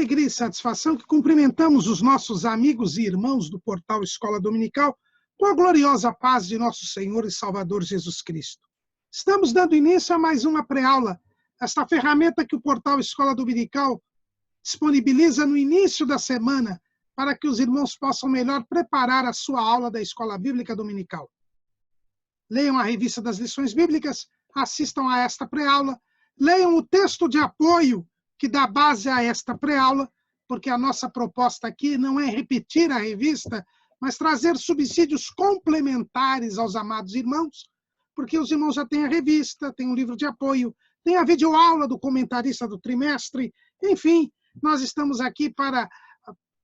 alegria e satisfação que cumprimentamos os nossos amigos e irmãos do portal Escola Dominical com a gloriosa paz de nosso Senhor e Salvador Jesus Cristo. Estamos dando início a mais uma pré-aula, esta ferramenta que o portal Escola Dominical disponibiliza no início da semana para que os irmãos possam melhor preparar a sua aula da Escola Bíblica Dominical. Leiam a revista das lições bíblicas, assistam a esta pré-aula, leiam o texto de apoio que dá base a esta pré-aula, porque a nossa proposta aqui não é repetir a revista, mas trazer subsídios complementares aos amados irmãos, porque os irmãos já têm a revista, têm um livro de apoio, tem a videoaula do comentarista do trimestre, enfim, nós estamos aqui para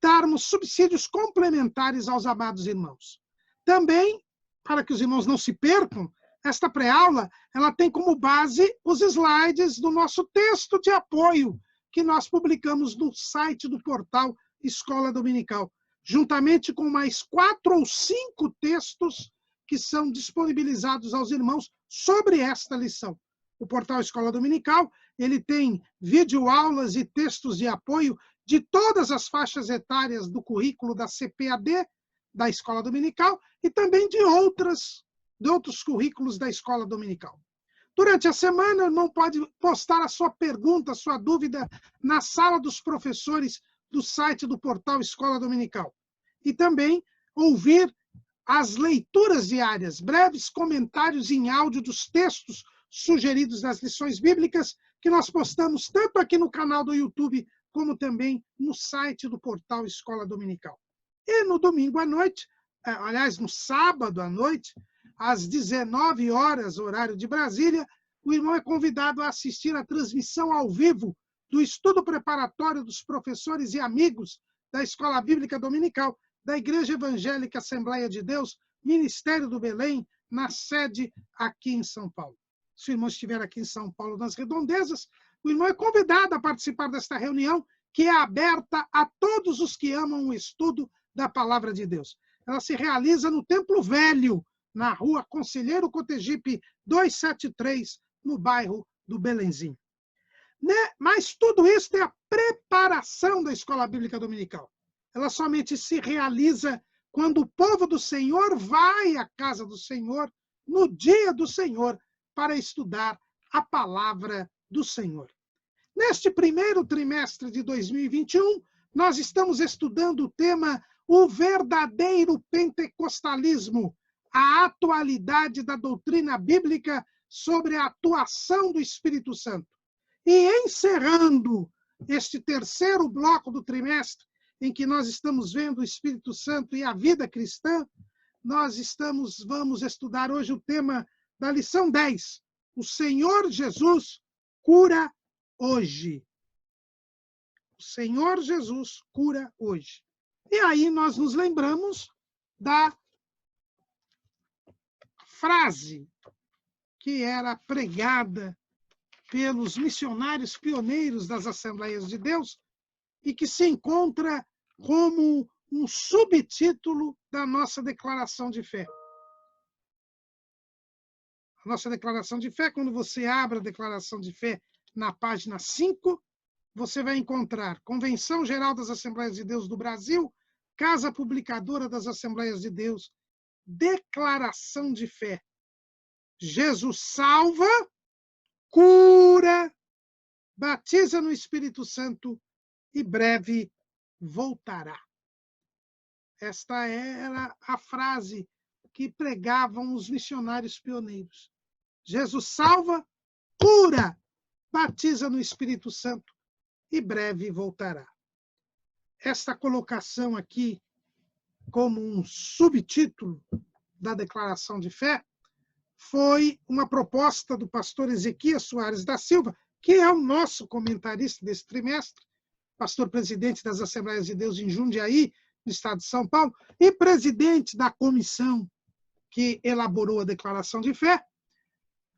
darmos subsídios complementares aos amados irmãos. Também, para que os irmãos não se percam, esta pré-aula ela tem como base os slides do nosso texto de apoio que nós publicamos no site do portal Escola Dominical, juntamente com mais 4 ou 5 textos que são disponibilizados aos irmãos sobre esta lição. O portal Escola Dominical ele tem videoaulas e textos de apoio de todas as faixas etárias do currículo da CPAD, da Escola Dominical, e também de outros currículos da Escola Dominical. Durante a semana, o irmão pode postar a sua pergunta, a sua dúvida na sala dos professores do site do portal Escola Dominical. E também ouvir as leituras diárias, breves comentários em áudio dos textos sugeridos nas lições bíblicas, que nós postamos tanto aqui no canal do YouTube, como também no site do portal Escola Dominical. E no domingo à noite, aliás, no sábado à noite, às 19 horas, horário de Brasília, o irmão é convidado a assistir à transmissão ao vivo do estudo preparatório dos professores e amigos da Escola Bíblica Dominical, da Igreja Evangélica Assembleia de Deus, Ministério do Belém, na sede aqui em São Paulo. Se o irmão estiver aqui em São Paulo, nas redondezas, o irmão é convidado a participar desta reunião, que é aberta a todos os que amam o estudo da Palavra de Deus. Ela se realiza no Templo Velho, na rua Conselheiro Cotegipe 273, no bairro do Belenzinho. Mas tudo isso é a preparação da Escola Bíblica Dominical. Ela somente se realiza quando o povo do Senhor vai à casa do Senhor, no dia do Senhor, para estudar a palavra do Senhor. Neste primeiro trimestre de 2021, nós estamos estudando o tema O Verdadeiro Pentecostalismo, a atualidade da doutrina bíblica sobre a atuação do Espírito Santo. E encerrando este terceiro bloco do trimestre, em que nós estamos vendo o Espírito Santo e a vida cristã, vamos estudar hoje o tema da lição 10. O Senhor Jesus cura hoje. O Senhor Jesus cura hoje. E aí nós nos lembramos da frase que era pregada pelos missionários pioneiros das Assembleias de Deus e que se encontra como um subtítulo da nossa declaração de fé. A nossa declaração de fé, quando você abre a declaração de fé na página 5, você vai encontrar Convenção Geral das Assembleias de Deus do Brasil, Casa Publicadora das Assembleias de Deus, declaração de fé. Jesus salva, cura, batiza no Espírito Santo e breve voltará. Esta era a frase que pregavam os missionários pioneiros. Jesus salva, cura, batiza no Espírito Santo e breve voltará. Esta colocação aqui, como um subtítulo da declaração de fé, foi uma proposta do pastor Ezequias Soares da Silva, que é o nosso comentarista desse trimestre, pastor presidente das Assembleias de Deus em Jundiaí, no estado de São Paulo, e presidente da comissão que elaborou a declaração de fé,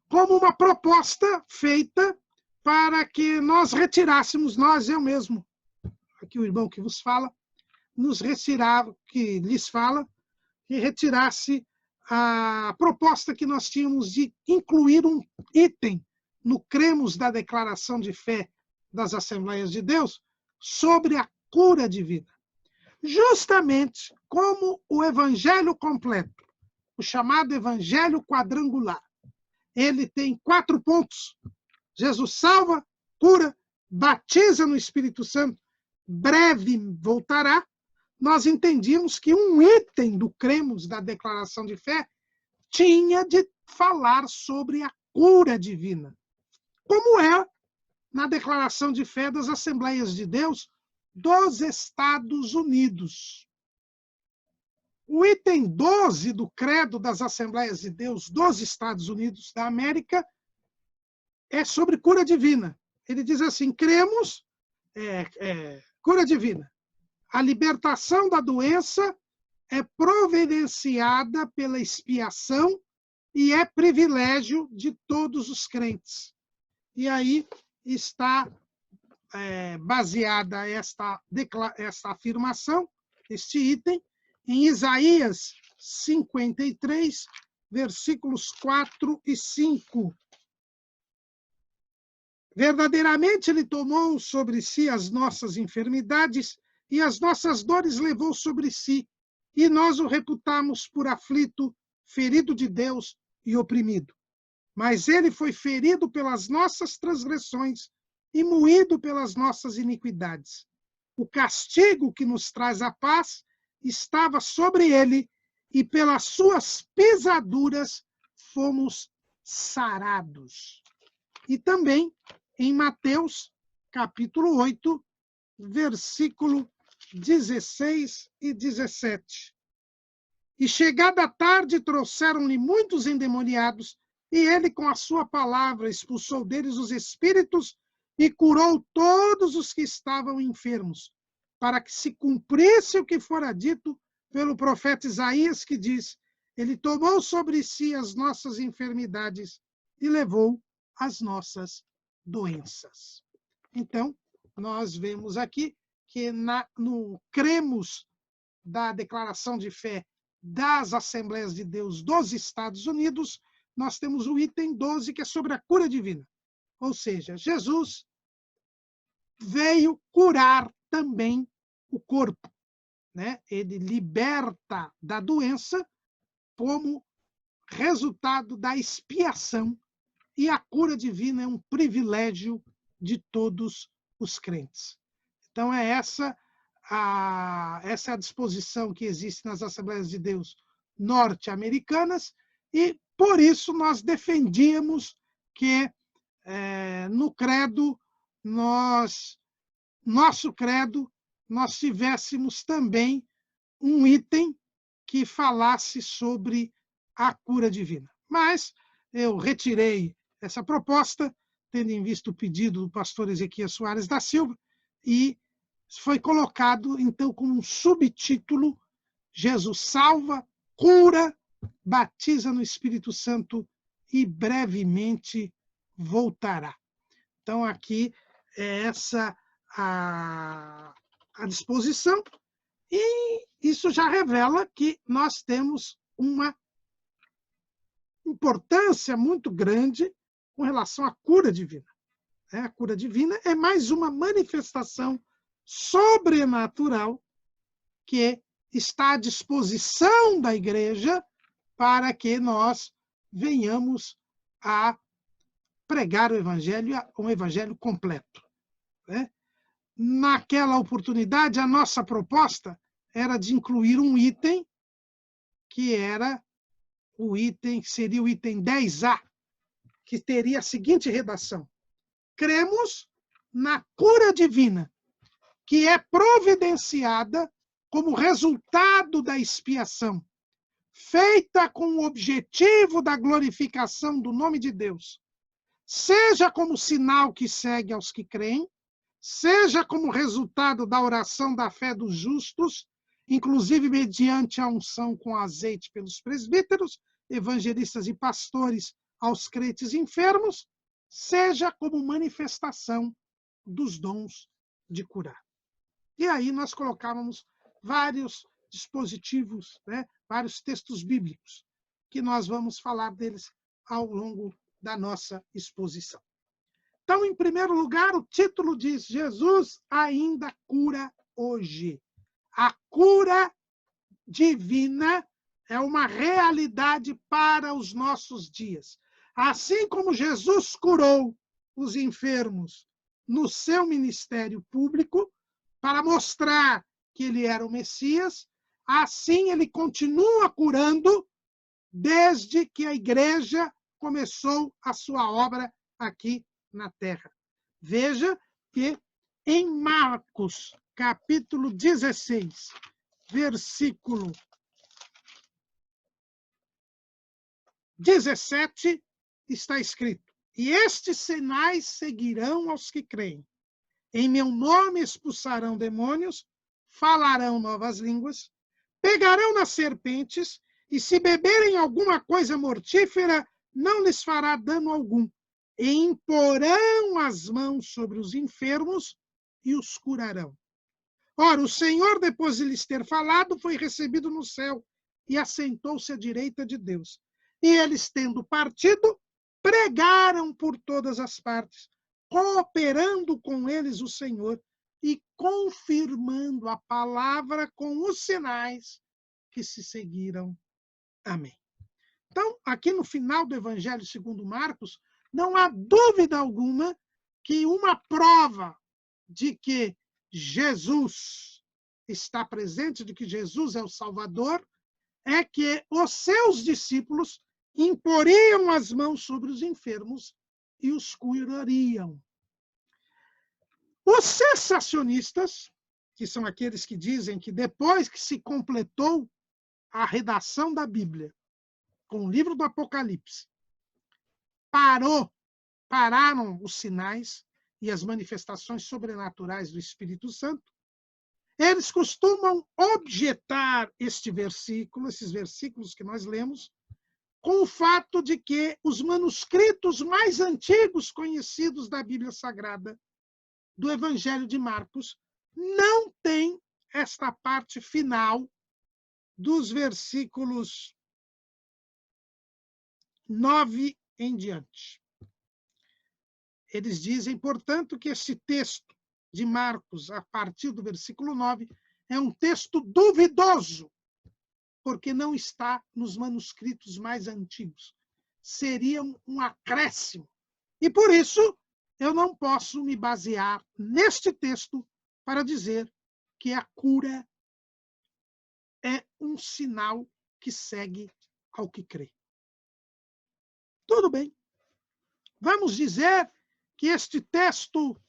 como uma proposta feita para que nós retirássemos, eu mesmo, aqui o irmão que vos fala, que lhes fala, que retirasse a proposta que nós tínhamos de incluir um item no cremos da declaração de fé das Assembleias de Deus sobre a cura divina. Justamente como o evangelho completo, o chamado evangelho quadrangular. Ele tem 4 pontos. Jesus salva, cura, batiza no Espírito Santo, breve voltará. Nós entendíamos que um item do cremos da declaração de fé tinha de falar sobre a cura divina, como é na declaração de fé das Assembleias de Deus dos Estados Unidos. O item 12 do credo das Assembleias de Deus dos Estados Unidos da América é sobre cura divina. Ele diz assim: cremos, cura divina. A libertação da doença é providenciada pela expiação e é privilégio de todos os crentes. E aí está baseada esta afirmação, este item, em Isaías 53, versículos 4 e 5. Verdadeiramente ele tomou sobre si as nossas enfermidades e as nossas dores levou sobre si, e nós o reputamos por aflito, ferido de Deus e oprimido. Mas ele foi ferido pelas nossas transgressões e moído pelas nossas iniquidades. O castigo que nos traz a paz estava sobre ele, e pelas suas pisaduras fomos sarados. E também em Mateus, capítulo 8, versículo 16 e 17. E chegada a tarde, trouxeram-lhe muitos endemoniados, e ele, com a sua palavra, expulsou deles os espíritos e curou todos os que estavam enfermos, para que se cumprisse o que fora dito pelo profeta Isaías, que diz: ele tomou sobre si as nossas enfermidades e levou as nossas doenças. Então, nós vemos aqui que no cremos da declaração de fé das Assembleias de Deus dos Estados Unidos, nós temos o item 12, que é sobre a cura divina. Ou seja, Jesus veio curar também o corpo, né? Ele liberta da doença como resultado da expiação, e a cura divina é um privilégio de todos os crentes. Então, essa é a disposição que existe nas Assembleias de Deus norte-americanas, e por isso nós defendíamos que no credo, nosso credo, nós tivéssemos também um item que falasse sobre a cura divina. Mas eu retirei essa proposta, tendo em vista o pedido do pastor Ezequias Soares da Silva, e foi colocado, então, como um subtítulo: Jesus salva, cura, batiza no Espírito Santo e brevemente voltará. Então, aqui é essa a disposição, e isso já revela que nós temos uma importância muito grande com relação à cura divina. A cura divina é mais uma manifestação sobrenatural que está à disposição da igreja para que nós venhamos a pregar o evangelho, um evangelho completo. Naquela oportunidade, a nossa proposta era de incluir um item que era seria o item 10A, que teria a seguinte redação: cremos na cura divina, que é providenciada como resultado da expiação, feita com o objetivo da glorificação do nome de Deus, seja como sinal que segue aos que creem, seja como resultado da oração da fé dos justos, inclusive mediante a unção com azeite pelos presbíteros, evangelistas e pastores aos crentes enfermos, seja como manifestação dos dons de curar. E aí nós colocávamos vários dispositivos, vários textos bíblicos, que nós vamos falar deles ao longo da nossa exposição. Então, em primeiro lugar, o título diz: Jesus ainda cura hoje. A cura divina é uma realidade para os nossos dias. Assim como Jesus curou os enfermos no seu ministério público, para mostrar que ele era o Messias, assim ele continua curando desde que a igreja começou a sua obra aqui na terra. Veja que em Marcos, capítulo 16, versículo 17, está escrito: e estes sinais seguirão aos que creem. Em meu nome expulsarão demônios, falarão novas línguas, pegarão nas serpentes, e se beberem alguma coisa mortífera, não lhes fará dano algum. E imporão as mãos sobre os enfermos e os curarão. Ora, o Senhor, depois de lhes ter falado, foi recebido no céu e assentou-se à direita de Deus. E eles, tendo partido, pregaram por todas as partes, cooperando com eles o Senhor e confirmando a palavra com os sinais que se seguiram. Amém. Então, aqui no final do Evangelho segundo Marcos, não há dúvida alguma que uma prova de que Jesus está presente, de que Jesus é o Salvador, é que os seus discípulos imporiam as mãos sobre os enfermos e os curariam. Os cessacionistas, que são aqueles que dizem que depois que se completou a redação da Bíblia, com o livro do Apocalipse, pararam os sinais e as manifestações sobrenaturais do Espírito Santo, eles costumam objetar este versículo, esses versículos que nós lemos, com o fato de que os manuscritos mais antigos conhecidos da Bíblia Sagrada, do Evangelho de Marcos, não têm esta parte final dos versículos 9 em diante. Eles dizem, portanto, que este texto de Marcos, a partir do versículo 9, é um texto duvidoso, porque não está nos manuscritos mais antigos. Seria um acréscimo. E por isso, eu não posso me basear neste texto para dizer que a cura é um sinal que segue ao que crê. Tudo bem. Vamos dizer que este texto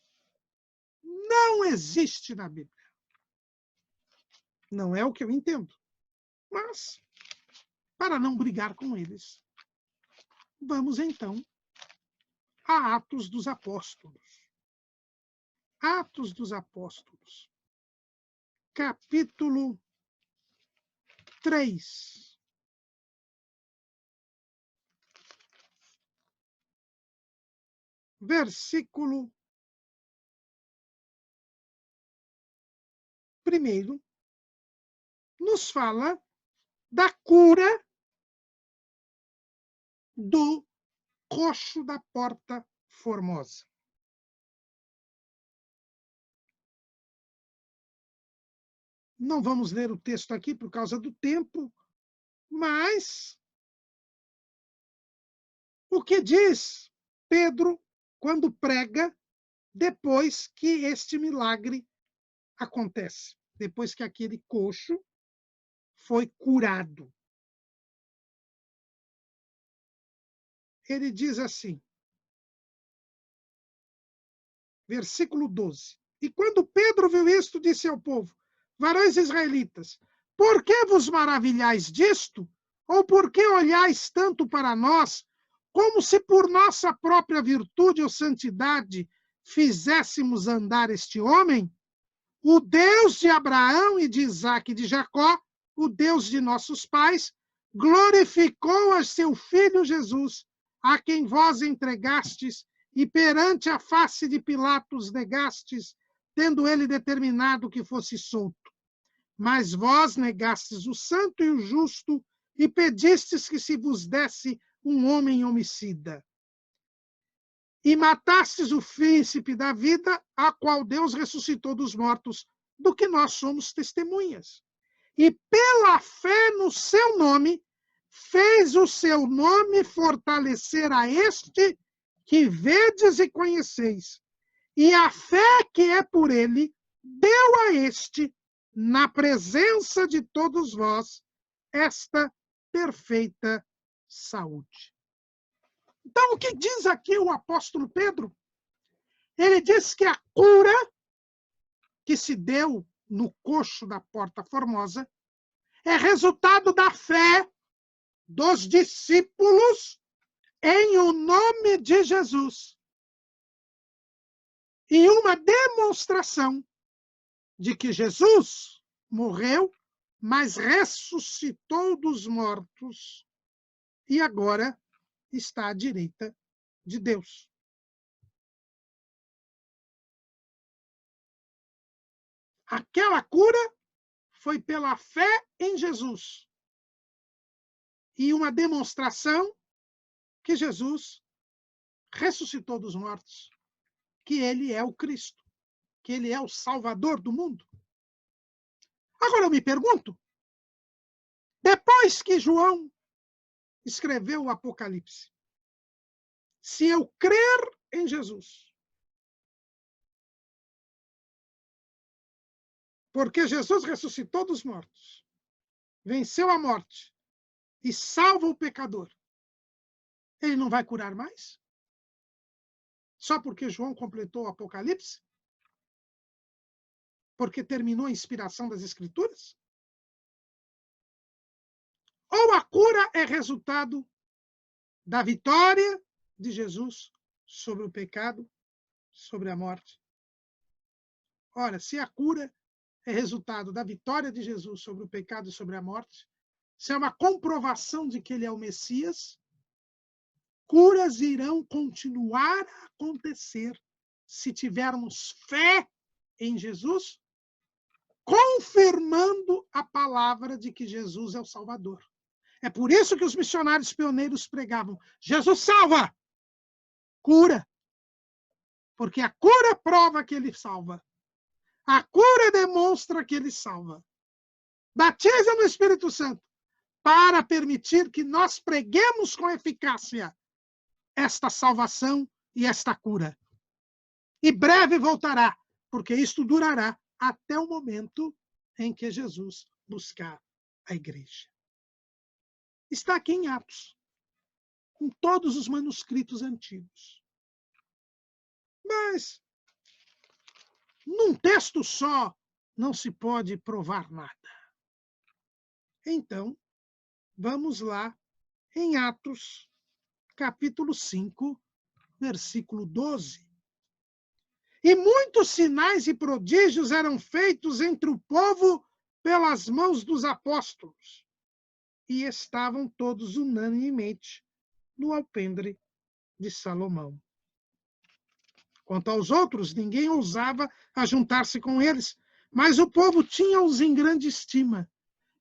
não existe na Bíblia. Não é o que eu entendo. Mas, para não brigar com eles, vamos então a Atos dos Apóstolos. Atos dos Apóstolos, capítulo 3. Versículo 1, nos fala da cura do coxo da Porta Formosa. Não vamos ler o texto aqui por causa do tempo, mas o que diz Pedro quando prega depois que este milagre acontece, depois que aquele coxo foi curado? Ele diz assim, versículo 12. E quando Pedro viu isto, disse ao povo: varões israelitas, por que vos maravilhais disto? Ou por que olhais tanto para nós, como se por nossa própria virtude ou santidade fizéssemos andar este homem? O Deus de Abraão e de Isaque e de Jacó, o Deus de nossos pais, glorificou a seu filho Jesus, a quem vós entregastes e perante a face de Pilatos negastes, tendo ele determinado que fosse solto. Mas vós negastes o santo e o justo e pedistes que se vos desse um homem homicida. e matastes o príncipe da vida, a qual Deus ressuscitou dos mortos, do que nós somos testemunhas. E pela fé no seu nome, fez o seu nome fortalecer a este que vedes e conheceis. E a fé que é por ele, deu a este, na presença de todos vós, esta perfeita saúde. Então, o que diz aqui o apóstolo Pedro? Ele diz que a cura que se deu no coxo da Porta Formosa é resultado da fé dos discípulos em o nome de Jesus. E uma demonstração de que Jesus morreu, mas ressuscitou dos mortos e agora está à direita de Deus. Aquela cura foi pela fé em Jesus. E uma demonstração que Jesus ressuscitou dos mortos, que ele é o Cristo, que ele é o Salvador do mundo. Agora eu me pergunto, depois que João escreveu o Apocalipse, se eu crer em Jesus, porque Jesus ressuscitou dos mortos, venceu a morte e salva o pecador, ele não vai curar mais? Só porque João completou o Apocalipse? Porque terminou a inspiração das Escrituras? Ou a cura é resultado da vitória de Jesus sobre o pecado, sobre a morte? Ora, se a cura é resultado da vitória de Jesus sobre o pecado e sobre a morte, se é uma comprovação de que ele é o Messias, curas irão continuar a acontecer se tivermos fé em Jesus, confirmando a palavra de que Jesus é o Salvador. É por isso que os missionários pioneiros pregavam: Jesus salva! Cura! Porque a cura prova que ele salva. A cura demonstra que ele salva. Batiza no Espírito Santo para permitir que nós preguemos com eficácia esta salvação e esta cura. E breve voltará, porque isto durará até o momento em que Jesus buscar a igreja. Está aqui em Atos, em todos os manuscritos antigos. Mas, num texto só, não se pode provar nada. Então, vamos lá em Atos, capítulo 5, versículo 12. E muitos sinais e prodígios eram feitos entre o povo pelas mãos dos apóstolos. E estavam todos unanimemente no alpendre de Salomão. Quanto aos outros, ninguém ousava ajuntar-se com eles, mas o povo tinha-os em grande estima.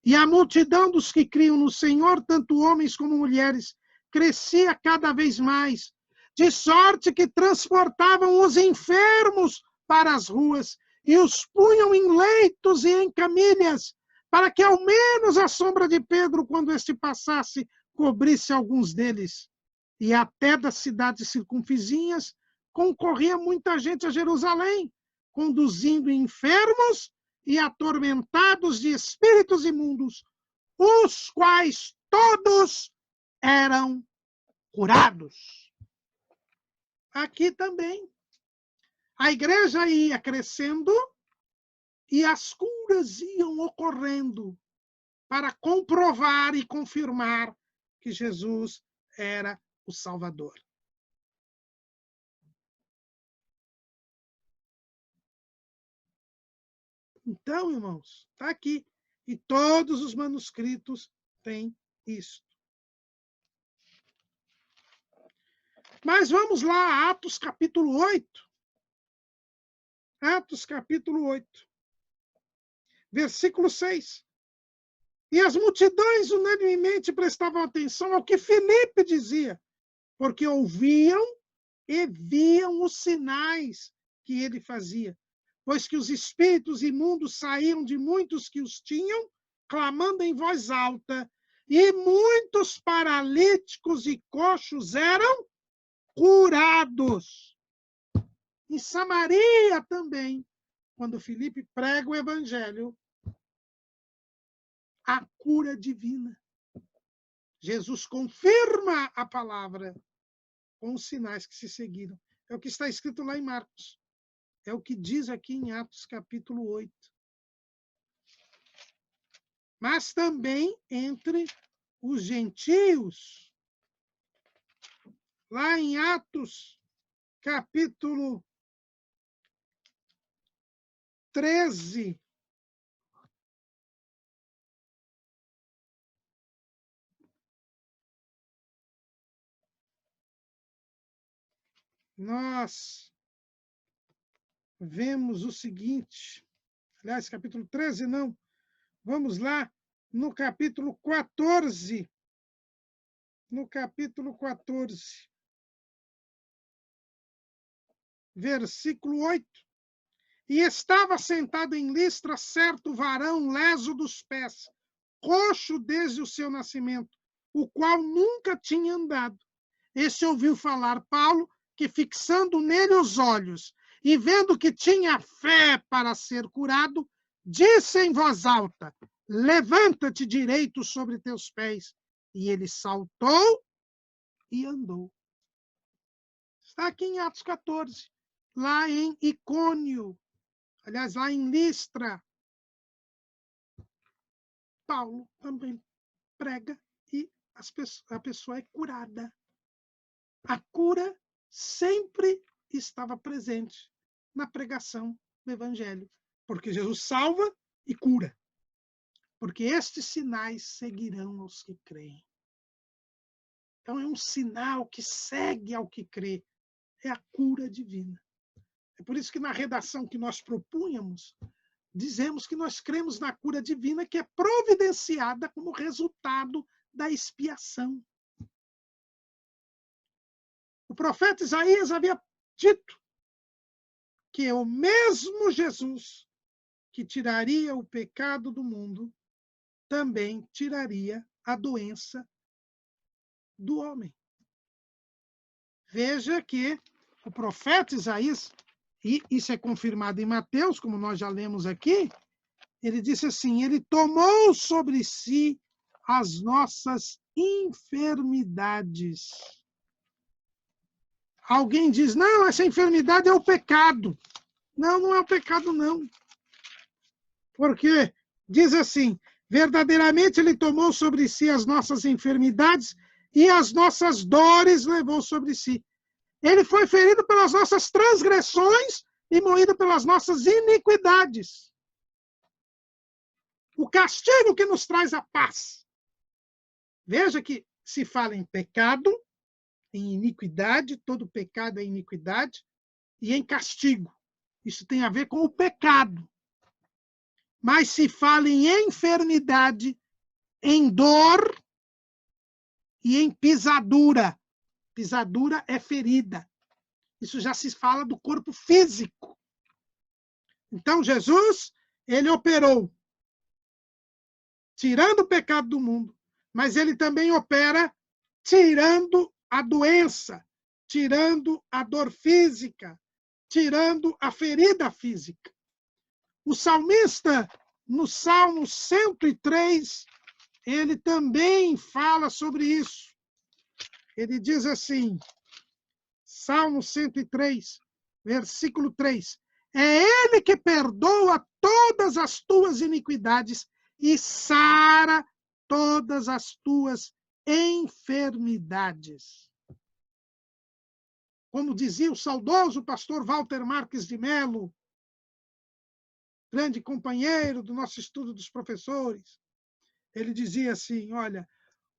E a multidão dos que criam no Senhor, tanto homens como mulheres, crescia cada vez mais, de sorte que transportavam os enfermos para as ruas e os punham em leitos e em camilhas, para que ao menos a sombra de Pedro, quando este passasse, cobrisse alguns deles. E até das cidades circunvizinhas concorria muita gente a Jerusalém, conduzindo enfermos e atormentados de espíritos imundos, os quais todos eram curados. Aqui também, a igreja ia crescendo e as curas iam ocorrendo para comprovar e confirmar que Jesus era o Salvador. Então, irmãos, está aqui. E todos os manuscritos têm isso. Mas vamos lá, Atos capítulo 8. Atos capítulo 8. Versículo 6. E as multidões unanimemente prestavam atenção ao que Filipe dizia, porque ouviam e viam os sinais que ele fazia, pois que os espíritos imundos saíam de muitos que os tinham, clamando em voz alta, e muitos paralíticos e coxos eram curados. Em Samaria também, quando Filipe prega o evangelho, a cura divina. Jesus confirma a palavra com os sinais que se seguiram. É o que está escrito lá em Marcos. É o que diz aqui em Atos, capítulo 8. Mas também entre os gentios. Lá em Atos, capítulo 13. Nós vemos o seguinte. Aliás, capítulo 13 não. Vamos lá no capítulo 14. No capítulo 14. Versículo 8. E estava sentado em Listra certo varão leso dos pés, coxo desde o seu nascimento, o qual nunca tinha andado. Esse ouviu falar Paulo, que fixando nele os olhos e vendo que tinha fé para ser curado, disse em voz alta: levanta-te direito sobre teus pés. E ele saltou e andou. Está aqui em Atos 14, lá em Icônio, aliás, lá em Listra. Paulo também prega e a pessoa é curada. A cura sempre estava presente na pregação do Evangelho, porque Jesus salva e cura. Porque estes sinais seguirão aos que creem. Então, é um sinal que segue ao que crê. É a cura divina. É por isso que na redação que nós propunhamos, dizemos que nós cremos na cura divina que é providenciada como resultado da expiação. O profeta Isaías havia dito que o mesmo Jesus que tiraria o pecado do mundo também tiraria a doença do homem. Veja que o profeta Isaías, e isso é confirmado em Mateus, como nós já lemos aqui, ele disse assim: ele tomou sobre si as nossas enfermidades. Alguém diz: não, essa enfermidade é o pecado. Não, não é o pecado, não. Porque diz assim: verdadeiramente ele tomou sobre si as nossas enfermidades e as nossas dores levou sobre si. Ele foi ferido pelas nossas transgressões e moído pelas nossas iniquidades. O castigo que nos traz a paz. Veja que se fala em pecado, em iniquidade, todo pecado é iniquidade, e em castigo. Isso tem a ver com o pecado. Mas se fala em enfermidade, em dor e em pisadura. Pisadura é ferida. Isso já se fala do corpo físico. Então, Jesus, ele operou, tirando o pecado do mundo, mas ele também opera tirando a doença, tirando a dor física, tirando a ferida física. O salmista, no Salmo 103, ele também fala sobre isso. Ele diz assim, Salmo 103, versículo 3, é ele que perdoa todas as tuas iniquidades e sara todas as tuas enfermidades. Como dizia o saudoso pastor Walter Marques de Mello, grande companheiro do nosso estudo dos professores, ele dizia assim, olha,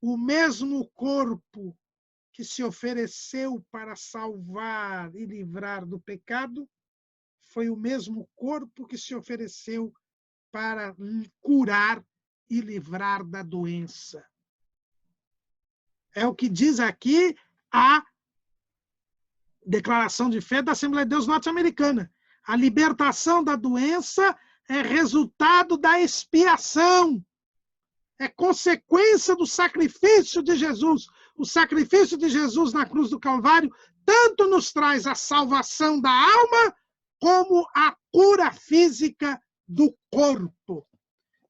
o mesmo corpo que se ofereceu para salvar e livrar do pecado foi o mesmo corpo que se ofereceu para curar e livrar da doença. É o que diz aqui Declaração de Fé da Assembleia de Deus Norte-Americana. A libertação da doença é resultado da expiação. É consequência do sacrifício de Jesus. O sacrifício de Jesus na cruz do Calvário tanto nos traz a salvação da alma como a cura física do corpo.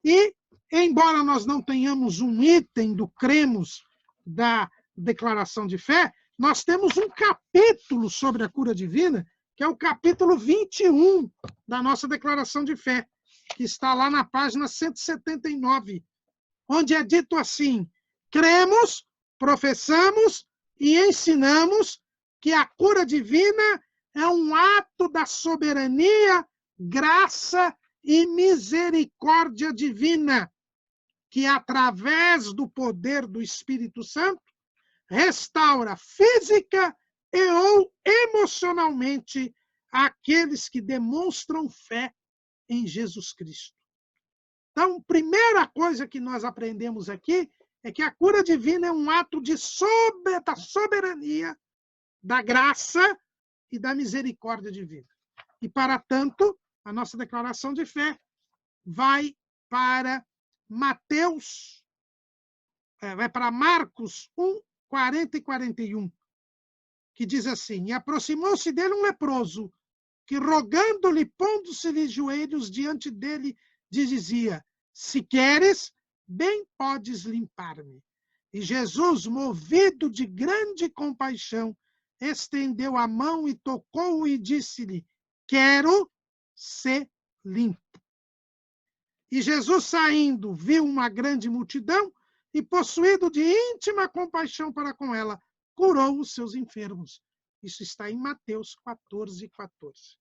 E, embora nós não tenhamos um item do cremos da declaração de fé, nós temos um capítulo sobre a cura divina, que é o capítulo 21 da nossa declaração de fé, que está lá na página 179, onde é dito assim: cremos, professamos e ensinamos que a cura divina é um ato da soberania, graça e misericórdia divina, que através do poder do Espírito Santo restaura física e ou emocionalmente aqueles que demonstram fé em Jesus Cristo. Então, primeira coisa que nós aprendemos aqui é que a cura divina é um ato da soberania, da graça e da misericórdia divina. E, para tanto, a nossa declaração de fé vai para Marcos 1, 40 e 41, que diz assim: e aproximou-se dele um leproso, que rogando-lhe, pondo-se-lhe de joelhos diante dele, dizia: se queres, bem podes limpar-me. E Jesus, movido de grande compaixão, estendeu a mão e tocou-o e disse-lhe: quero ser limpo. E Jesus, saindo, viu uma grande multidão e, possuído de íntima compaixão para com ela, curou os seus enfermos. Isso está em Mateus 14, 14.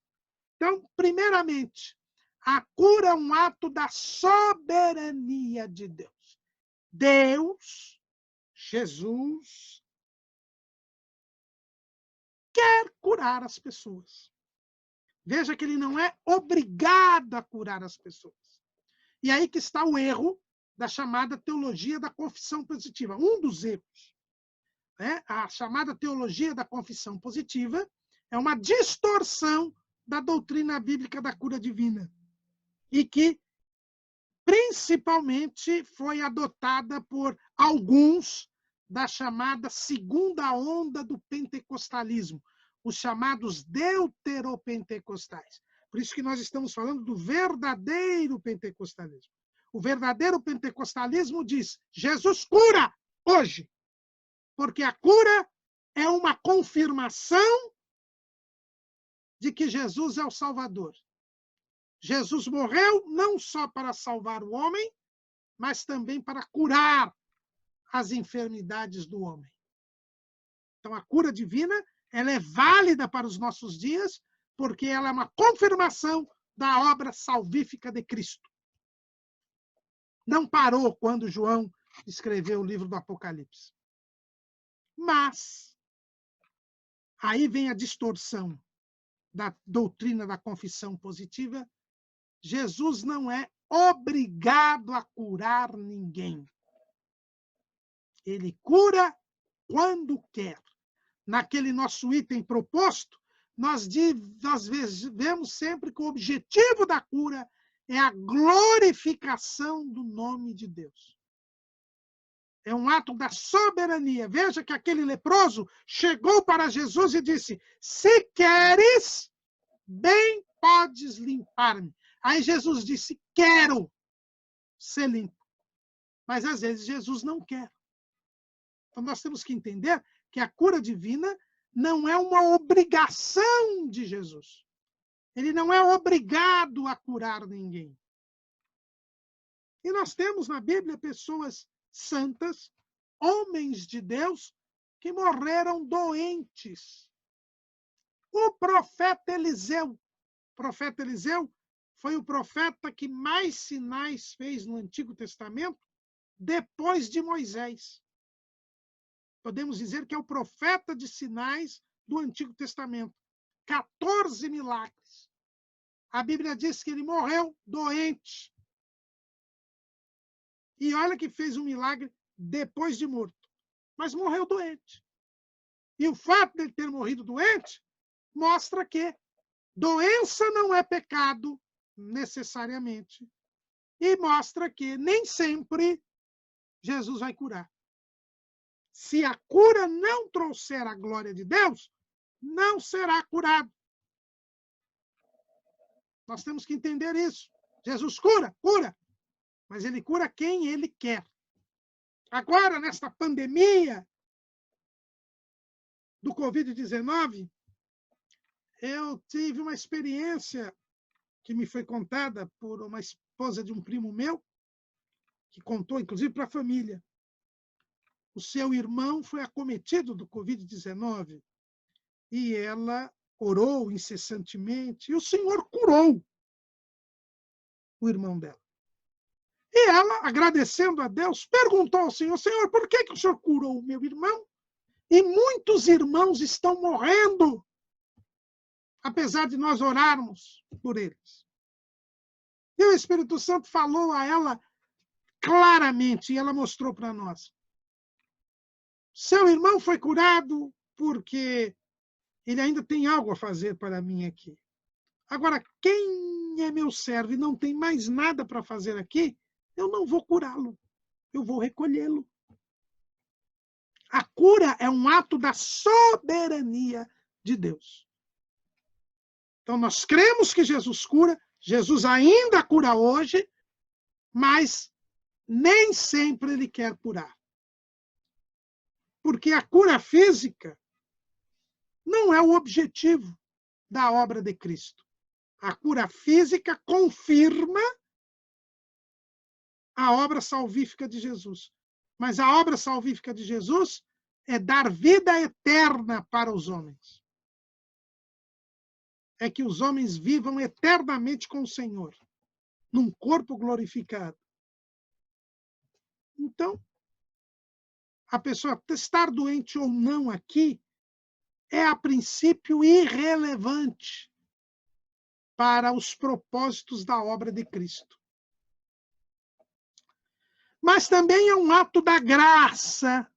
Então, primeiramente, a cura é um ato da soberania de Deus. Deus, Jesus, quer curar as pessoas. Veja que ele não é obrigado a curar as pessoas. E aí que está o erro da chamada teologia da confissão positiva. Um dos erros. A chamada teologia da confissão positiva é uma distorção da doutrina bíblica da cura divina. E que, principalmente, foi adotada por alguns da chamada segunda onda do pentecostalismo, os chamados deuteropentecostais. Por isso que nós estamos falando do verdadeiro pentecostalismo. O verdadeiro pentecostalismo diz: Jesus cura hoje, porque a cura é uma confirmação de que Jesus é o Salvador. Jesus morreu não só para salvar o homem, mas também para curar as enfermidades do homem. Então, a cura divina, ela é válida para os nossos dias, porque ela é uma confirmação da obra salvífica de Cristo. Não parou quando João escreveu o livro do Apocalipse. Mas, aí vem a distorção da doutrina da confissão positiva. Jesus não é obrigado a curar ninguém. Ele cura quando quer. Naquele nosso item proposto, nós vemos sempre que o objetivo da cura é a glorificação do nome de Deus. É um ato da soberania. Veja que aquele leproso chegou para Jesus e disse: se queres, bem podes limpar-me. Aí Jesus disse: quero ser limpo. Mas às vezes Jesus não quer. Então nós temos que entender que a cura divina não é uma obrigação de Jesus. Ele não é obrigado a curar ninguém. E nós temos na Bíblia pessoas santas, homens de Deus, que morreram doentes. O profeta Eliseu. O profeta Eliseu foi o profeta que mais sinais fez no Antigo Testamento depois de Moisés. Podemos dizer que é o profeta de sinais do Antigo Testamento. 14 milagres. A Bíblia diz que ele morreu doente. E olha que fez um milagre depois de morto. Mas morreu doente. E o fato de ele ter morrido doente mostra que doença não é pecado, necessariamente, e mostra que nem sempre Jesus vai curar. Se a cura não trouxer a glória de Deus, não será curado. Nós temos que entender isso. Jesus cura, mas ele cura quem ele quer. Agora, nesta pandemia do Covid-19, eu tive uma experiência que me foi contada por uma esposa de um primo meu, que contou, inclusive, para a família. O seu irmão foi acometido do Covid-19 e ela orou incessantemente e o Senhor curou o irmão dela. E ela, agradecendo a Deus, perguntou ao Senhor: Senhor, por que o Senhor curou o meu irmão? E muitos irmãos estão morrendo, apesar de nós orarmos por eles. E o Espírito Santo falou a ela claramente, e ela mostrou para nós. Seu irmão foi curado porque ele ainda tem algo a fazer para mim aqui. Agora, quem é meu servo e não tem mais nada para fazer aqui, eu não vou curá-lo, eu vou recolhê-lo. A cura é um ato da soberania de Deus. Então, nós cremos que Jesus cura, Jesus ainda cura hoje, mas nem sempre ele quer curar. Porque a cura física não é o objetivo da obra de Cristo. A cura física confirma a obra salvífica de Jesus. Mas a obra salvífica de Jesus é dar vida eterna para os homens. É que os homens vivam eternamente com o Senhor, num corpo glorificado. Então, a pessoa estar doente ou não aqui é, a princípio, irrelevante para os propósitos da obra de Cristo. Mas também é um ato da graça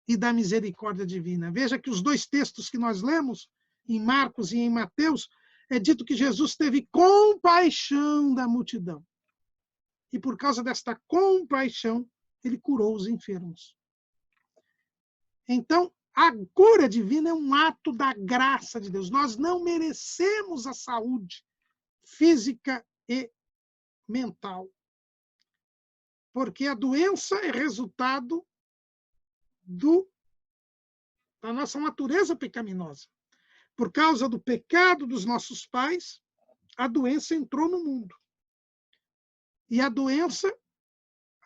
e da misericórdia divina. Veja que os dois textos que nós lemos, em Marcos e em Mateus, é dito que Jesus teve compaixão da multidão. E por causa desta compaixão, ele curou os enfermos. Então, a cura divina é um ato da graça de Deus. Nós não merecemos a saúde física e mental. Porque a doença é resultado da nossa natureza pecaminosa. Por causa do pecado dos nossos pais, a doença entrou no mundo. E a doença,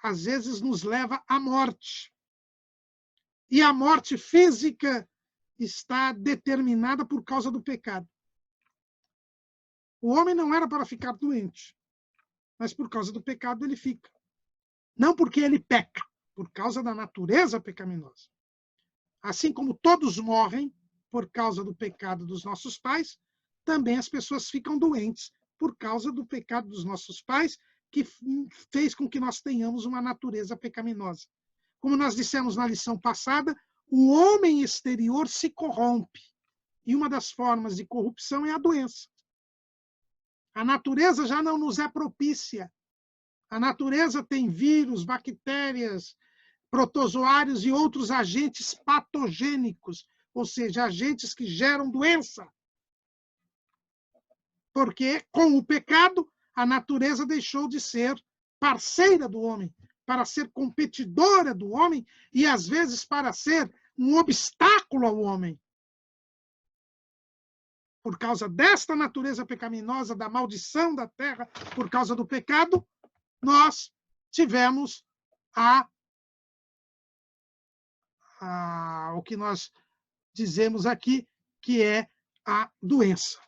às vezes, nos leva à morte. E a morte física está determinada por causa do pecado. O homem não era para ficar doente, mas por causa do pecado ele fica. Não porque ele peca, por causa da natureza pecaminosa. Assim como todos morrem por causa do pecado dos nossos pais, também as pessoas ficam doentes por causa do pecado dos nossos pais, que fez com que nós tenhamos uma natureza pecaminosa. Como nós dissemos na lição passada, o homem exterior se corrompe. E uma das formas de corrupção é a doença. A natureza já não nos é propícia. A natureza tem vírus, bactérias, protozoários e outros agentes patogênicos, ou seja, agentes que geram doença. Porque, com o pecado, a natureza deixou de ser parceira do homem, para ser competidora do homem e, às vezes, para ser um obstáculo ao homem. Por causa desta natureza pecaminosa, da maldição da terra, por causa do pecado, nós tivemos o que nós dizemos aqui, que é a doença.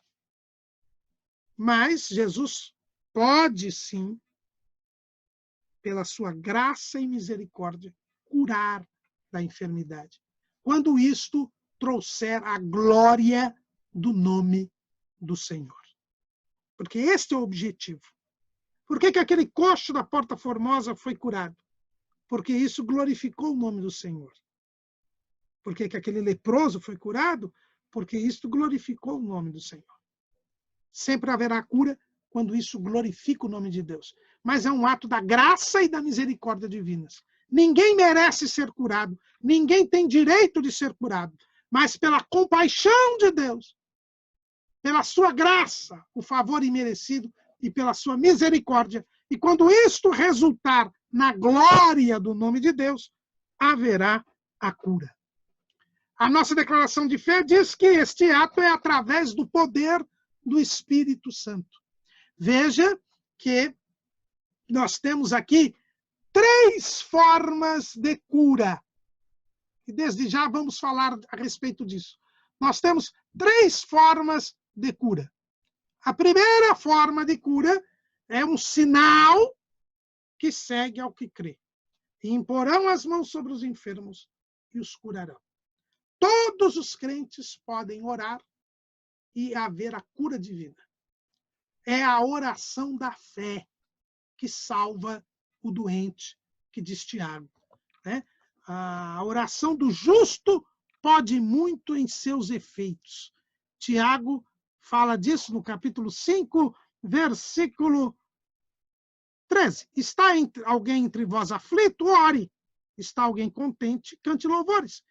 Mas Jesus pode, sim, pela sua graça e misericórdia, curar da enfermidade. Quando isto trouxer a glória do nome do Senhor. Porque este é o objetivo. Por que aquele coxo da Porta Formosa foi curado? Porque isso glorificou o nome do Senhor. Por que aquele leproso foi curado? porque isto glorificou o nome do Senhor. Sempre haverá cura quando isso glorifica o nome de Deus. Mas é um ato da graça e da misericórdia divinas. Ninguém merece ser curado, ninguém tem direito de ser curado, mas pela compaixão de Deus, pela sua graça, o favor imerecido e pela sua misericórdia. E quando isto resultar na glória do nome de Deus, haverá a cura. A nossa declaração de fé diz que este ato é através do poder do Espírito Santo. Veja que nós temos aqui 3 formas de cura. E desde já vamos falar a respeito disso. Nós temos 3 formas de cura. A primeira forma de cura é um sinal que segue ao que crê. E imporão as mãos sobre os enfermos e os curarão. Todos os crentes podem orar e haver a cura divina. É a oração da fé que salva o doente, que diz Tiago, né? A oração do justo pode muito em seus efeitos. Tiago fala disso no capítulo 5, versículo 13. Está alguém entre vós aflito? Ore. Está alguém contente? Cante louvores.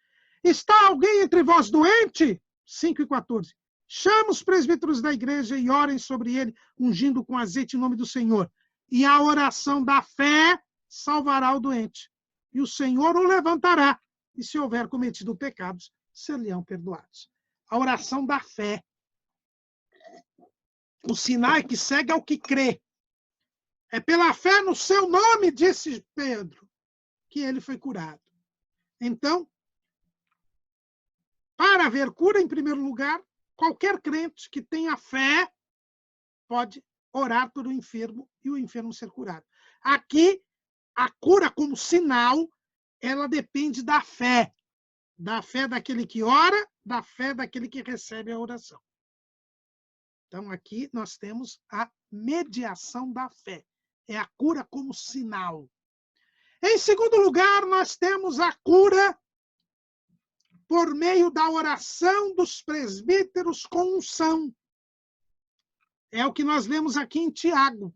Está alguém entre vós doente? 5:14. Chama os presbíteros da igreja e orem sobre ele, ungindo com azeite em nome do Senhor. E a oração da fé salvará o doente. E o Senhor o levantará. E se houver cometido pecados, ser-lhe-ão perdoados. A oração da fé. O sinal que segue ao que crê. É pela fé no seu nome, disse Pedro, que ele foi curado. Então, para haver cura, em primeiro lugar, qualquer crente que tenha fé pode orar pelo enfermo e o enfermo ser curado. Aqui, a cura como sinal, ela depende da fé daquele que ora, da fé daquele que recebe a oração. Então, aqui nós temos a mediação da fé. É a cura como sinal. Em segundo lugar, nós temos a cura por meio da oração dos presbíteros com unção. É o que nós lemos aqui em Tiago.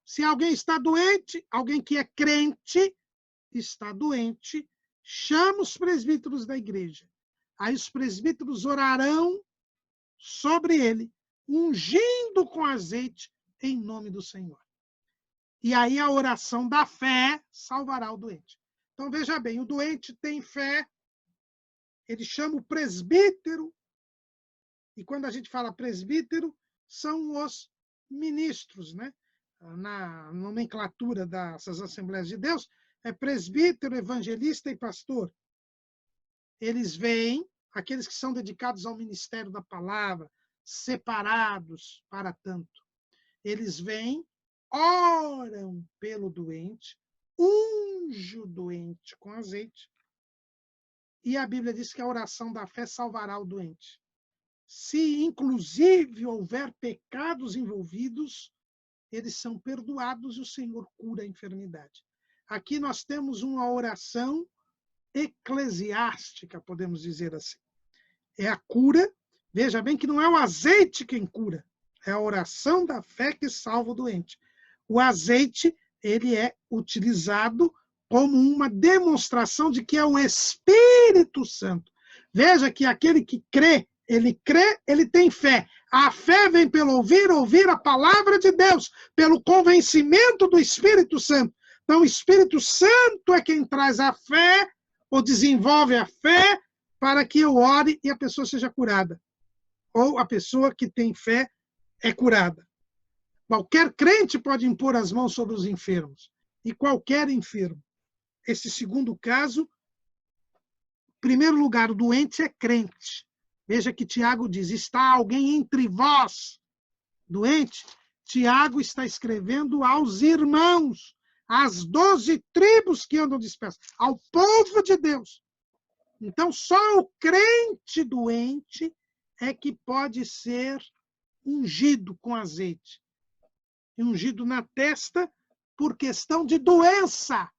Se alguém está doente, alguém que é crente está doente, chama os presbíteros da igreja. Aí os presbíteros orarão sobre ele, ungindo com azeite em nome do Senhor. E aí a oração da fé salvará o doente. Então veja bem, o doente tem fé, ele chama o presbítero, e quando a gente fala presbítero, são os ministros, né? Na nomenclatura dessas Assembleias de Deus, é presbítero, evangelista e pastor. Eles vêm, aqueles que são dedicados ao ministério da palavra, separados para tanto. Eles vêm, oram pelo doente, unge o doente com azeite, e a Bíblia diz que a oração da fé salvará o doente. Se, inclusive, houver pecados envolvidos, eles são perdoados e o Senhor cura a enfermidade. Aqui nós temos uma oração eclesiástica, podemos dizer assim. É a cura. Veja bem que não é o azeite quem cura, é a oração da fé que salva o doente. O azeite, ele é utilizado como uma demonstração de que é o Espírito Santo. Veja que aquele que crê, ele tem fé. A fé vem pelo ouvir a palavra de Deus, pelo convencimento do Espírito Santo. Então, o Espírito Santo é quem traz a fé, ou desenvolve a fé, para que eu ore e a pessoa seja curada. Ou a pessoa que tem fé é curada. Qualquer crente pode impor as mãos sobre os enfermos. E qualquer enfermo. Esse segundo caso, em primeiro lugar, o doente é crente. Veja que Tiago diz, está alguém entre vós doente? Tiago está escrevendo aos irmãos, às 12 tribos que andam dispersas, ao povo de Deus. Então, só o crente doente é que pode ser ungido com azeite. Ungido na testa por questão de doença.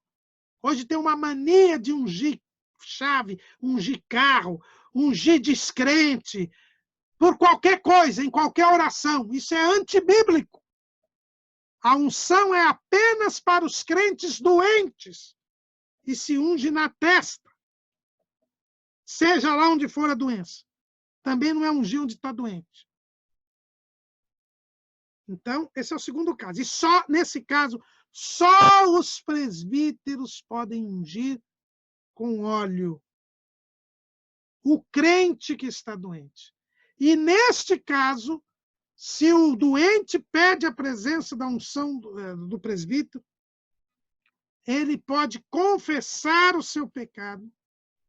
Hoje tem uma mania de ungir chave, ungir carro, ungir descrente, por qualquer coisa, em qualquer oração. Isso é antibíblico. A unção é apenas para os crentes doentes e se unge na testa, seja lá onde for a doença. Também não é ungir onde está doente. Então, esse é o segundo caso. E só, nesse caso, só os presbíteros podem ungir com óleo o crente que está doente. E, neste caso, se o doente pede a presença da unção do presbítero, ele pode confessar o seu pecado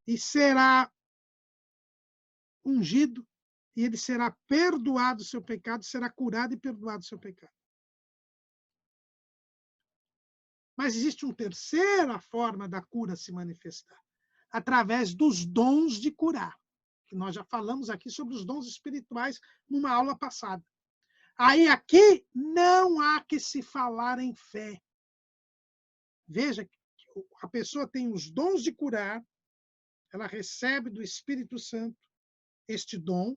e será ungido, e ele será perdoado o seu pecado, será curado e perdoado o seu pecado. Mas existe uma terceira forma da cura se manifestar, através dos dons de curar, que nós já falamos aqui sobre os dons espirituais numa aula passada. Aí aqui não há que se falar em fé. Veja que a pessoa tem os dons de curar, ela recebe do Espírito Santo este dom,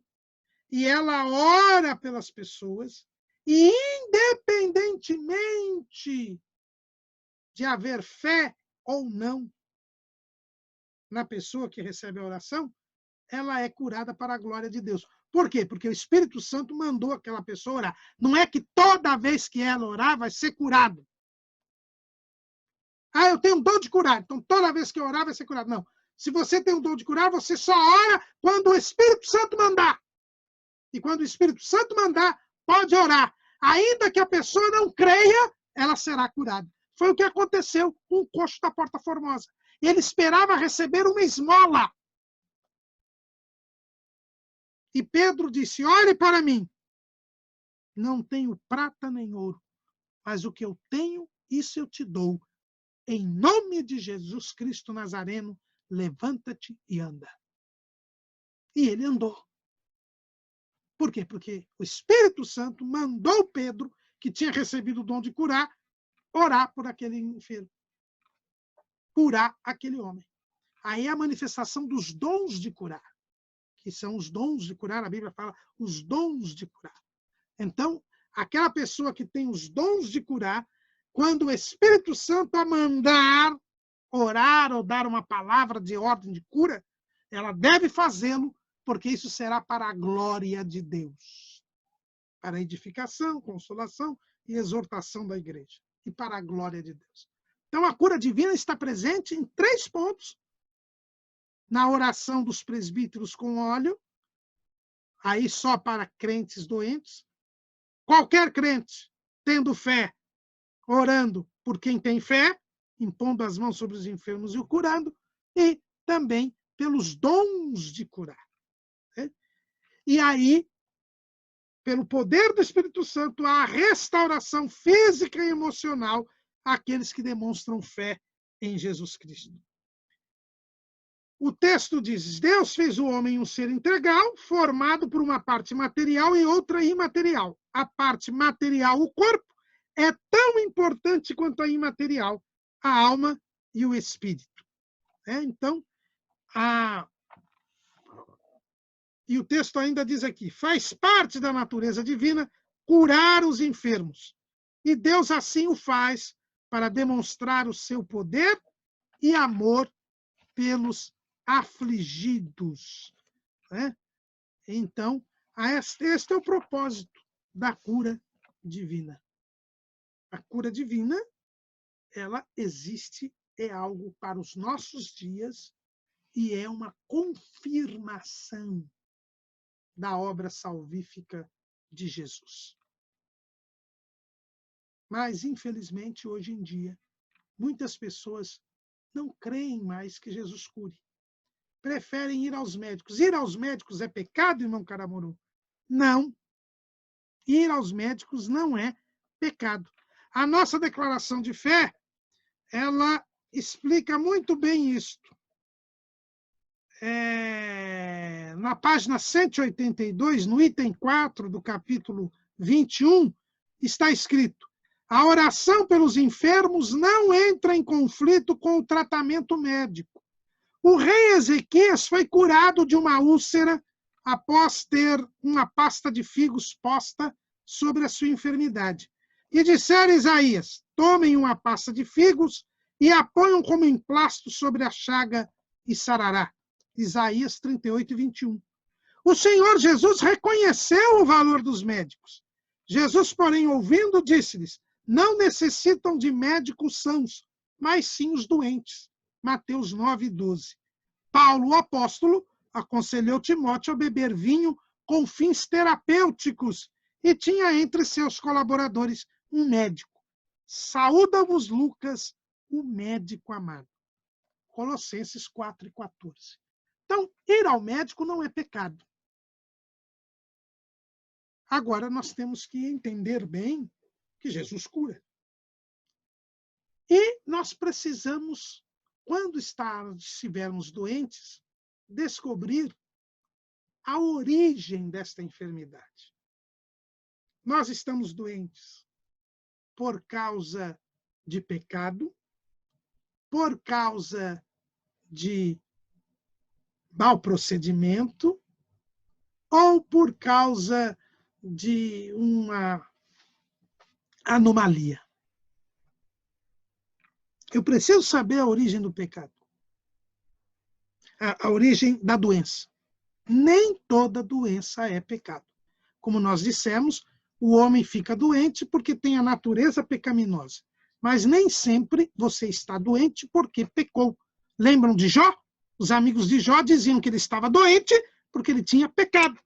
e ela ora pelas pessoas, e independentemente de haver fé ou não na pessoa que recebe a oração, ela é curada para a glória de Deus. Por quê? Porque o Espírito Santo mandou aquela pessoa orar. Não é que toda vez que ela orar vai ser curado. Ah, eu tenho um dom de curar, então toda vez que eu orar vai ser curado. Não. Se você tem um dom de curar, você só ora quando o Espírito Santo mandar. E quando o Espírito Santo mandar, pode orar. Ainda que a pessoa não creia, ela será curada. Foi o que aconteceu com o coxo da Porta Formosa. Ele esperava receber uma esmola. E Pedro disse, olhe para mim. Não tenho prata nem ouro, mas o que eu tenho, isso eu te dou. Em nome de Jesus Cristo Nazareno, levanta-te e anda. E ele andou. Por quê? Porque o Espírito Santo mandou Pedro, que tinha recebido o dom de curar, orar por aquele enfermo. Curar aquele homem. Aí é a manifestação dos dons de curar, que são os dons de curar, a Bíblia fala os dons de curar. Então, aquela pessoa que tem os dons de curar, quando o Espírito Santo a mandar orar ou dar uma palavra de ordem de cura, ela deve fazê-lo, porque isso será para a glória de Deus. Para a edificação, consolação e exortação da igreja. E para a glória de Deus. Então, a cura divina está presente em 3 pontos. Na oração dos presbíteros com óleo, aí só para crentes doentes. Qualquer crente, tendo fé, orando por quem tem fé, impondo as mãos sobre os enfermos e o curando, e também pelos dons de curar. E aí, pelo poder do Espírito Santo, há a restauração física e emocional àqueles que demonstram fé em Jesus Cristo. O texto diz, Deus fez o homem um ser integral, formado por uma parte material e outra imaterial. A parte material, o corpo, é tão importante quanto a imaterial, a alma e o espírito. Então, e o texto ainda diz aqui, faz parte da natureza divina curar os enfermos. E Deus assim o faz para demonstrar o seu poder e amor pelos afligidos. Então, este é o propósito da cura divina. A cura divina, ela existe, é algo para os nossos dias e é uma confirmação da obra salvífica de Jesus. Mas, infelizmente, hoje em dia, muitas pessoas não creem mais que Jesus cure. Preferem ir aos médicos. Ir aos médicos é pecado, irmão Caramuru? Não. Ir aos médicos não é pecado. A nossa declaração de fé, ela explica muito bem isto. Na página 182, no item 4 do capítulo 21, está escrito: a oração pelos enfermos não entra em conflito com o tratamento médico. O rei Ezequias foi curado de uma úlcera após ter uma pasta de figos posta sobre a sua enfermidade. E disseram a Isaías: tomem uma pasta de figos e a ponham como emplasto sobre a chaga e sarará. Isaías 38, 21. O Senhor Jesus reconheceu o valor dos médicos. Jesus, porém, ouvindo, disse-lhes: não necessitam de médicos sãos, mas sim os doentes. Mateus 9, 12. Paulo, o apóstolo, aconselhou Timóteo a beber vinho com fins terapêuticos e tinha entre seus colaboradores um médico. Saúda-vos, Lucas, o médico amado. Colossenses 4 e 14. Então, ir ao médico não é pecado. Agora, nós temos que entender bem que Jesus cura. E nós precisamos, quando estivermos doentes, descobrir a origem desta enfermidade. Nós estamos doentes por causa de pecado, por causa de mau procedimento ou por causa de uma anomalia. Eu preciso saber a origem do pecado, a origem da doença. Nem toda doença é pecado. Como nós dissemos, o homem fica doente porque tem a natureza pecaminosa. Mas nem sempre você está doente porque pecou. Lembram de Jó? Os amigos de Jó diziam que ele estava doente porque ele tinha pecado.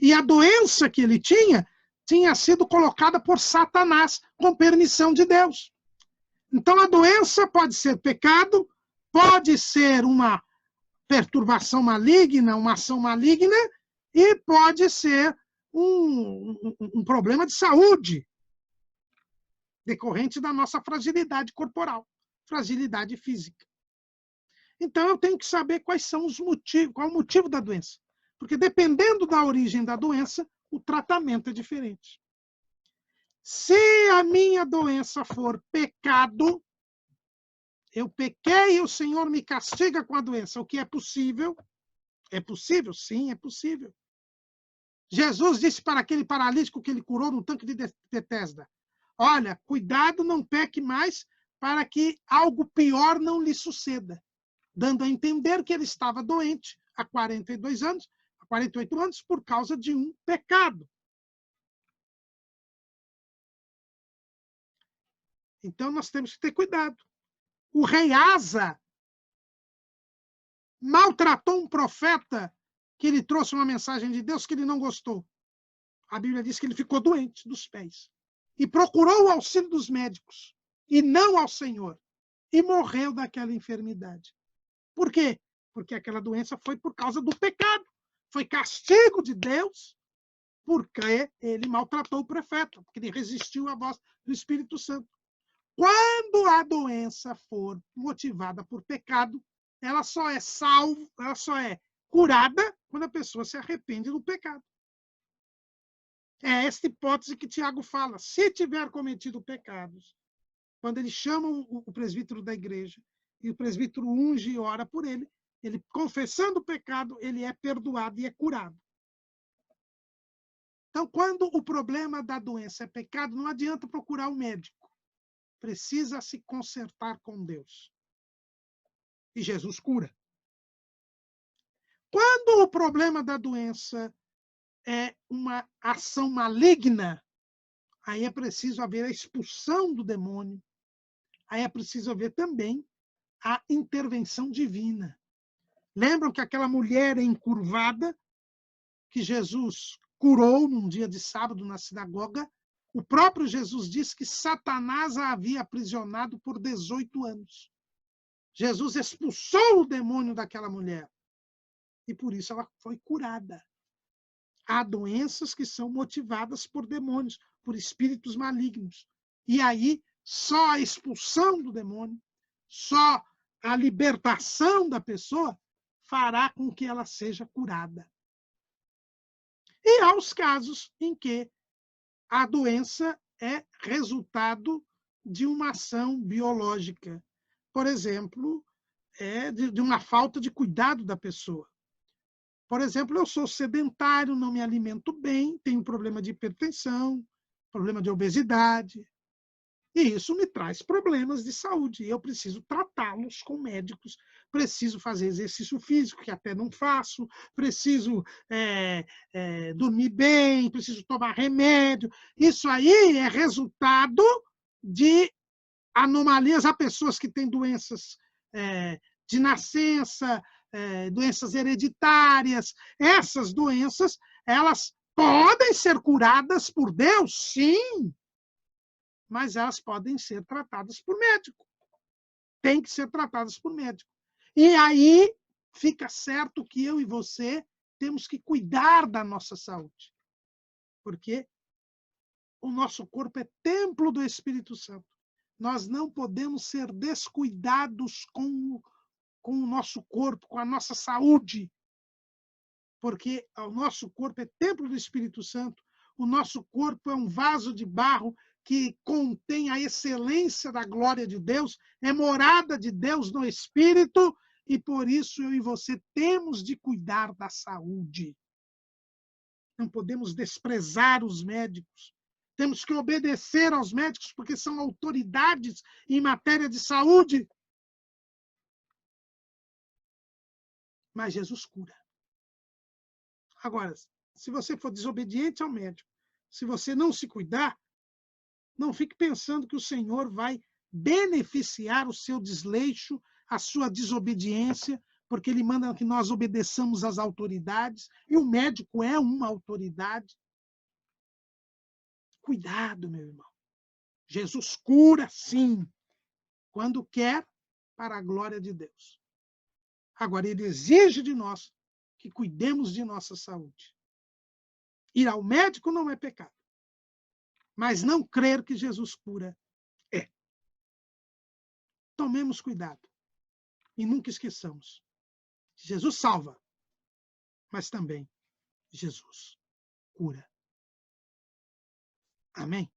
E a doença que ele tinha sido colocada por Satanás com permissão de Deus. Então a doença pode ser pecado, pode ser uma perturbação maligna, uma ação maligna, e pode ser um problema de saúde decorrente da nossa fragilidade corporal, fragilidade física. Então eu tenho que saber quais são os motivos, qual é o motivo da doença. Porque dependendo da origem da doença, o tratamento é diferente. Se a minha doença for pecado, eu pequei e o Senhor me castiga com a doença. O que é possível? É possível? Sim, é possível. Jesus disse para aquele paralítico que ele curou no tanque de Betesda: olha, cuidado, não peque mais para que algo pior não lhe suceda. Dando a entender que ele estava doente há 42 anos, há 48 anos, por causa de um pecado. Então nós temos que ter cuidado. O rei Asa maltratou um profeta que lhe trouxe uma mensagem de Deus que ele não gostou. A Bíblia diz que ele ficou doente dos pés e procurou o auxílio dos médicos e não ao Senhor e morreu daquela enfermidade. Por quê? Porque aquela doença foi por causa do pecado. Foi castigo de Deus porque ele maltratou o profeta, porque ele resistiu à voz do Espírito Santo. Quando a doença for motivada por pecado, ela só é curada quando a pessoa se arrepende do pecado. É esta hipótese que Tiago fala. Se tiver cometido pecados, quando ele chama o presbítero da igreja, e o presbítero unge e ora por ele, ele confessando o pecado, ele é perdoado e é curado. Então, quando o problema da doença é pecado, não adianta procurar um médico. Precisa se consertar com Deus. E Jesus cura. Quando o problema da doença é uma ação maligna, aí é preciso haver a expulsão do demônio. Aí é preciso haver também a intervenção divina. Lembram que aquela mulher encurvada que Jesus curou num dia de sábado na sinagoga, o próprio Jesus disse que Satanás a havia aprisionado por 18 anos. Jesus expulsou o demônio daquela mulher e por isso ela foi curada. Há doenças que são motivadas por demônios, por espíritos malignos. E aí, só a expulsão do demônio, só a libertação da pessoa fará com que ela seja curada. E há os casos em que a doença é resultado de uma ação biológica. Por exemplo, de uma falta de cuidado da pessoa. Por exemplo, eu sou sedentário, não me alimento bem, tenho problema de hipertensão, problema de obesidade, e isso me traz problemas de saúde. Eu preciso tratá-los com médicos, preciso fazer exercício físico, que até não faço, preciso dormir bem, preciso tomar remédio. Isso aí é resultado de anomalias. Há pessoas que têm doenças de nascença, doenças hereditárias. Essas doenças, elas podem ser curadas por Deus, sim, mas elas podem ser tratadas por médico. Tem que ser tratadas por médico. E aí fica certo que eu e você temos que cuidar da nossa saúde, porque o nosso corpo é templo do Espírito Santo. Nós não podemos ser descuidados com o nosso corpo, com a nossa saúde, porque o nosso corpo é templo do Espírito Santo, o nosso corpo é um vaso de barro que contém a excelência da glória de Deus, é morada de Deus no Espírito, e por isso eu e você temos de cuidar da saúde. Não podemos desprezar os médicos. Temos que obedecer aos médicos, porque são autoridades em matéria de saúde. Mas Jesus cura. Agora, se você for desobediente ao médico, se você não se cuidar, não fique pensando que o Senhor vai beneficiar o seu desleixo, a sua desobediência, porque Ele manda que nós obedeçamos às autoridades, e o médico é uma autoridade. Cuidado, meu irmão. Jesus cura, sim, quando quer, para a glória de Deus. Agora, Ele exige de nós que cuidemos de nossa saúde. Ir ao médico não é pecado, mas não crer que Jesus cura é. Tomemos cuidado e nunca esqueçamos. Jesus salva, mas também Jesus cura. Amém?